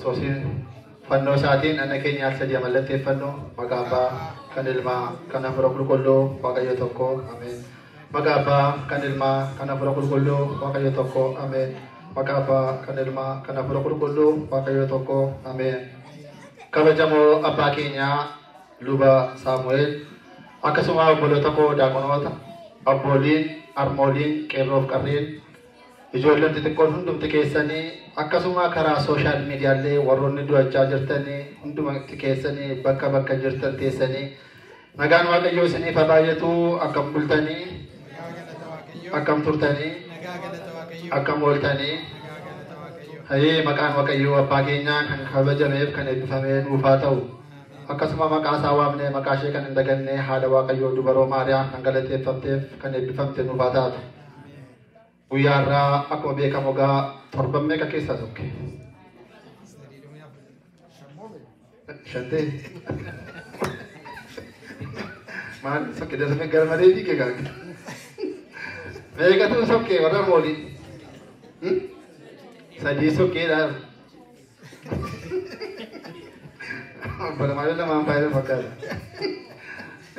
Sosin fanno saatiin ana keenya sadii mallattee fanno maqaa kan ilmaa kan afura qulqulluu waaqayyo tokko ameen. Maqaa kan ilmaa kan afura qulqulluu waaqayyo tokko ameen. Maqaa kan ilmaa kan afura qulqulluu waaqayyo tokko ameen. Kabajamoo abbaa keenya luba Saamu'eel akkasuma obboloota koo daaqonoota abbooliin armooliin qeerroof qarreen ijoolleen xixiqqoon hundumti keessanii akkasuma karaa sooshaal miidiyaalee warroonni du'achaa jirtanii hundumti keessanii bakka jirtan teessanii nagaan waaqayyoo isiniif haa baay'atu akkam bultanii akkam turtanii akkam ooltanii hayee maqaan waaqayyoo abbaa keenyaa kan kabajameef kan eebbifamee nuuf haa ta'u akkasuma maqaa isaa waamnee maqaa ishee kan hin daganne haadha waaqayyoo dubaroo maariyaam kan galateeffamteef kan eebbifamte nuuf haa taatu. Guyyaarraa akkuma beekamu gaa torban meeqa keessaa sokke? Shantee? Maal sokke dasame gara malee fiigee gaa? Meeqatu sokke warra moolii? Sadii sokkeedhaan. Balamaadhaan lamaan faayida fakkaata.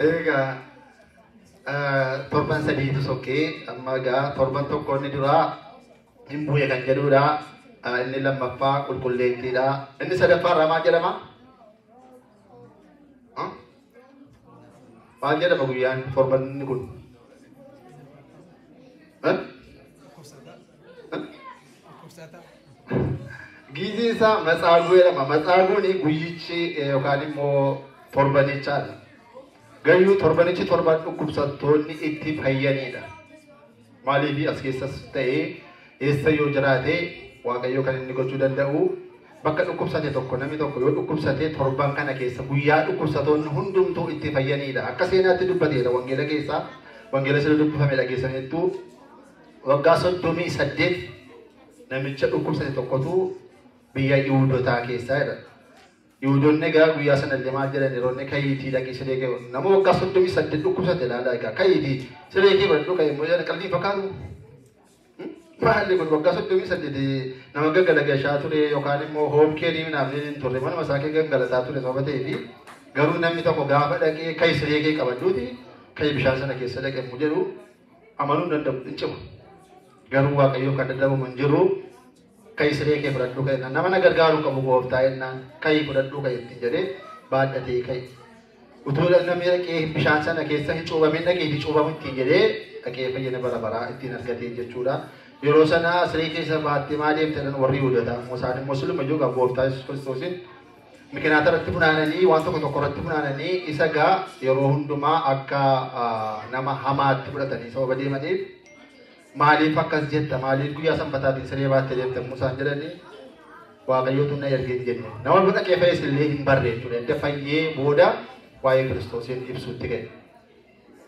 Egaa torban sadiitu sokkee amma gaa torban tokko inni duraa hin bu'e kan jedhudha. Inni lammaffaa qulqulleettiidha. Inni sadaffaa irraa maal jedhama? Maal jedhama guyyaan torban inni kun? Giizii isaa matsaaguu jedhama. Matsaaguun guyyichi yookaan immoo torbanichaadha. Gayyuu torbanichi torban dhukkubsattoonni itti fayyanidha. Maaliif as keessas ta'ee eessa yoo jiraate waaqayyo kan inni gochuu danda'u bakka dhukkubsate tokko namni tokko yoo dhukkubsate torban kana keessa guyyaa dhukkubsatoonni hundumtuu itti fayyanidha. Akka seenaatti dubbateedha wangeela keessaa wangeela sirrii dubbifame dhageessaniittu waggaa 38 namicha dhukkubsate tokkotu biyya Yihuudootaa keessaa jedha. Yihuudoonni egaa guyyaa sana illee maal jedhan yeroonni kayiitii dhaqee siree kee nama waggaa 38 dhukkubsate ilaalaa egaa kayiitii siree kee badhu ka'e immoo jedhan qalbii fakkaatu. Maalli kun waggaa 38 nama gaggalagashaa ture yookaan immoo hoom keerii minaaflee hin turre manuma isaa kee gaggalataa ture sababa ta'eefi garuu namni tokko gaafa dhaqee kayi siree kee qabadhuuti kayi bishaan sana keessa dhaqee immoo jedhu amanuu hin danda'u hin cimu. Garuu waaqayyoo kan dadhabamu hin jiru. Kai siree kee fudhadhu ka'e nama na gargaaruu qabu gooftaa jennaan kai fudhadhu ka'e ittiin jedhee baadhatee ka'e. Utuu namni dhaqee bishaan sana keessa hin cuubamin dhaqee fi cuubamu ittiin jedhee dhaqee fayyina bara baraa ittiin argatee jechuudha. Yeroo sana siree keessa baattee maal deemtan warri Yihuudootaa isaan immoo suluma iyyuu gooftaa Yesuus Kiristoosiin mikinaata irratti funaananii waan tokko irratti funaananii isa gaa yeroo hundumaa akka nama hamaatti fudhatanii sababa deemaniif maaliif akkas jetta maaliif guyyaa sanbataatiin siree baattee deemtan Musaan jedhanii waaqayyootu na ergee jenne nama bira dhaqee fayyis illee hin barre jechuudha edda fayyee booda waa'ee Kiristoosiin ibsuutti ga'e.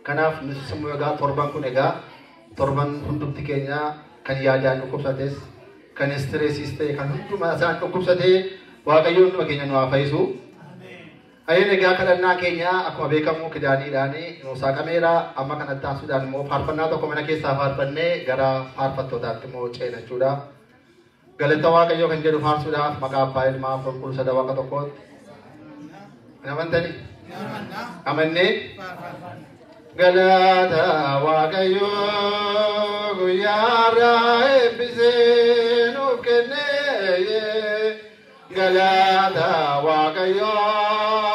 Kanaaf nuti immoo egaa torban kun egaa torban hundumti keenya kan yaadaan dhukkubsates kan istireesiis ta'e kan hundumaa isaan dhukkubsatee waaqayyoon hunduma keenya nu haa fayyisu. Ayin egaa kadhannaa keenya akkuma beekamu kidaaniidhaan nu saaqameera amma kanatti taasisuudhaan immoo faarfannaa tokko mana keessaa faarfannee gara faarfattootaatti immoo ceena jechuudha. Galata waaqayyoo kan jedhu faarsuudhaaf maqaa abbaa ilmaa qulqulluu sada waaqa tokkootti. Amantanii? Amannee? Galata waaqayyoo guyyaarraa eebbisee nuuf kennee galata waaqayyoo.